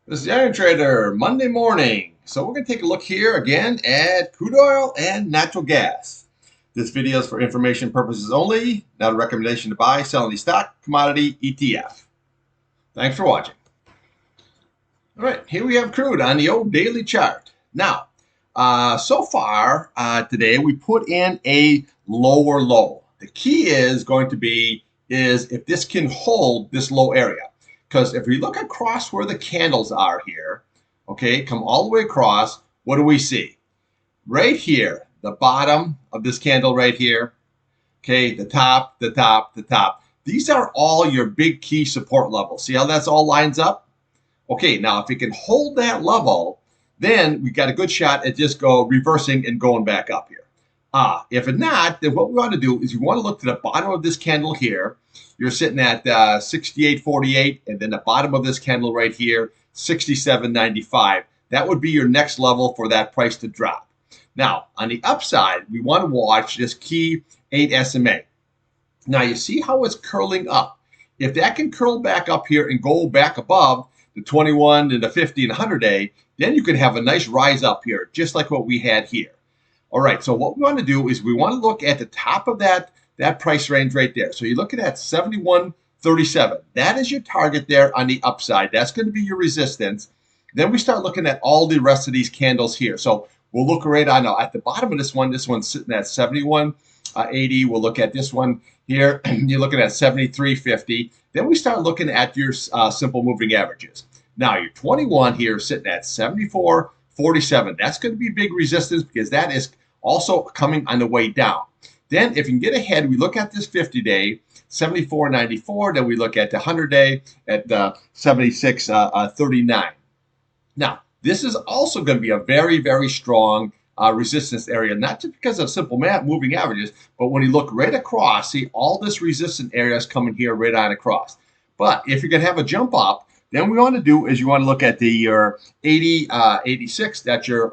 This is the Iron Trader, Monday morning. So we're going to take a look here again at crude oil and natural gas. This video is for information purposes only, not a recommendation to buy, sell any stock, commodity, ETF. Thanks for watching. All right, here we have crude on the old daily chart. Now, so far today we put in a lower low. The key is going to be if this can hold this low area. Because if we look across where the candles are here, okay, come all the way across, what do we see? Right here, the bottom of this candle right here, okay, the top, the top, the top. These are all your big key support levels. See how that's all lines up? Okay, now if we can hold that level, then we got a good shot at just reversing and going back up here. If not, then what we want to do is you want to look to the bottom of this candle here. You're sitting at 68.48, and then the bottom of this candle right here, 67.95. That would be your next level for that price to drop. Now, on the upside, we want to watch this key 8 SMA. Now, you see how it's curling up. If that can curl back up here and go back above the 21 and the 50 and 100 day, then you can have a nice rise up here, just like what we had here. All right, so what we want to do is we want to look at the top of that price range right there. So you're looking at 71.37. That is your target there on the upside. That's going to be your resistance. Then we start looking at all the rest of these candles here. So we'll look right on now at the bottom of this one. This one's sitting at 71.80. We'll look at this one here. You're looking at 73.50. Then we start looking at your simple moving averages. Now your 21 here is sitting at 74.47. That's going to be big resistance because that is also coming on the way down. Then if you can get ahead, we look at this 50-day, 74.94. Then we look at the 100-day at 76.39. Now, this is also going to be a very, very strong resistance area, not just because of simple moving averages, but when you look right across, see all this resistance area is coming here right on across. But if you're going to have a jump up, then what we want to do is you want to look at your 86. That's your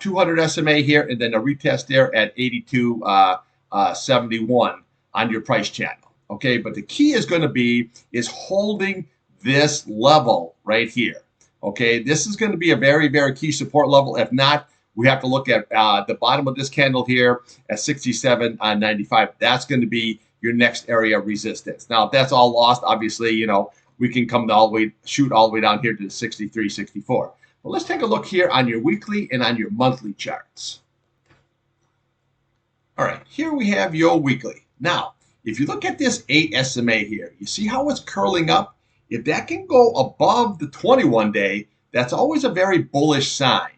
200 SMA here, and then a retest there at 82.71 on your price channel. Okay, but the key is going to be holding this level right here. Okay, this is going to be a very, very key support level. If not, we have to look at the bottom of this candle here at 67.95. That's going to be your next area of resistance. Now, if that's all lost, obviously, we can come shoot all the way down here to 63.64. Well, let's take a look here on your weekly and on your monthly charts. All right, here we have your weekly. Now, if you look at this 8 SMA here, you see how it's curling up? If that can go above the 21-day, that's always a very bullish sign.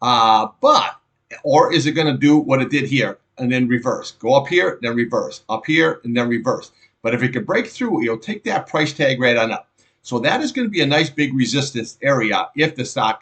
Or is it going to do what it did here and then reverse? Go up here, then reverse. Up here, and then reverse. But if it can break through, you'll take that price tag right on up. So that is going to be a nice big resistance area if the stock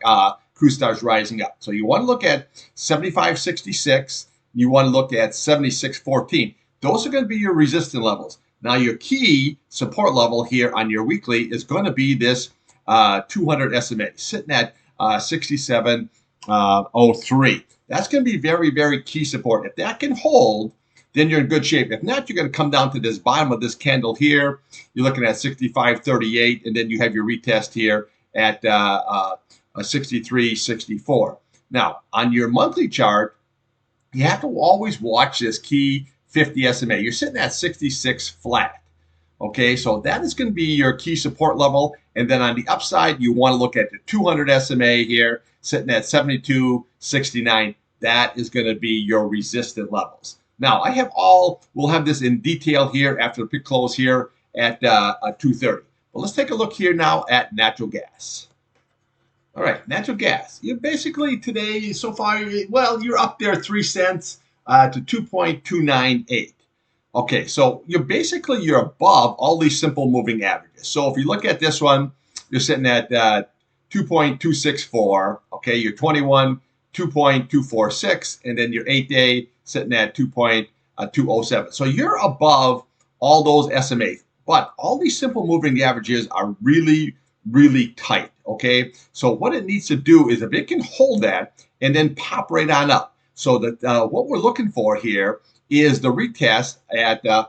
crude starts rising up. So you want to look at 75.66. You want to look at 76.14. Those are going to be your resistance levels. Now your key support level here on your weekly is going to be this 200 SMA sitting at 67.03. That's going to be very, very key support. If that can hold, then you're in good shape. If not, you're going to come down to this bottom of this candle here. You're looking at 65.38, and then you have your retest here at 63.64. Now, on your monthly chart, you have to always watch this key 50 SMA. You're sitting at 66 flat. Okay, so that is going to be your key support level. And then on the upside, you want to look at the 200 SMA here, sitting at 72.69. That is going to be your resistant levels. Now, we'll have this in detail here after the pick close here at 2:30. But let's take a look here now at natural gas. All right, natural gas. You basically today, so far, you're up there 3 cents to 2.298. Okay, so you're above all these simple moving averages. So if you look at this one, you're sitting at 2.264. Okay, your 21, 2.246, and then your 8-day sitting at 2.207. So you're above all those SMAs, but all these simple moving averages are really, really tight. Okay, so what it needs to do is if it can hold that and then pop right on up. So that what we're looking for here is the retest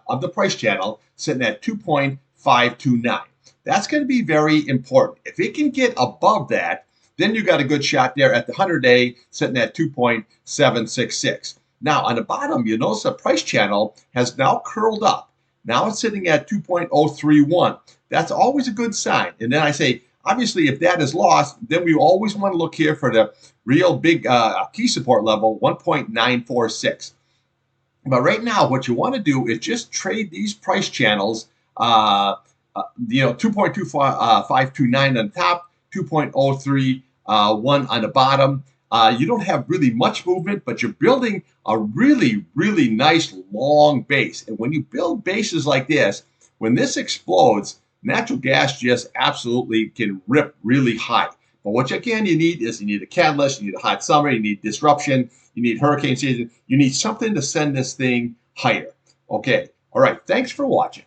of the price channel sitting at 2.529. That's going to be very important. If it can get above that, then you got a good shot there at the 100-day sitting at 2.766. Now on the bottom, you notice the price channel has now curled up. Now it's sitting at 2.031. That's always a good sign. And then I say, obviously, if that is lost, then we always want to look here for the real big key support level, 1.946. But right now, what you want to do is just trade these price channels, 2.2529 on the top, 2.031 on the bottom. You don't have really much movement, but you're building a really, really nice long base. And when you build bases like this, when this explodes, natural gas just absolutely can rip really high. But what you need is you need a catalyst, you need a hot summer, you need disruption, you need hurricane season, you need something to send this thing higher. Okay, all right, thanks for watching.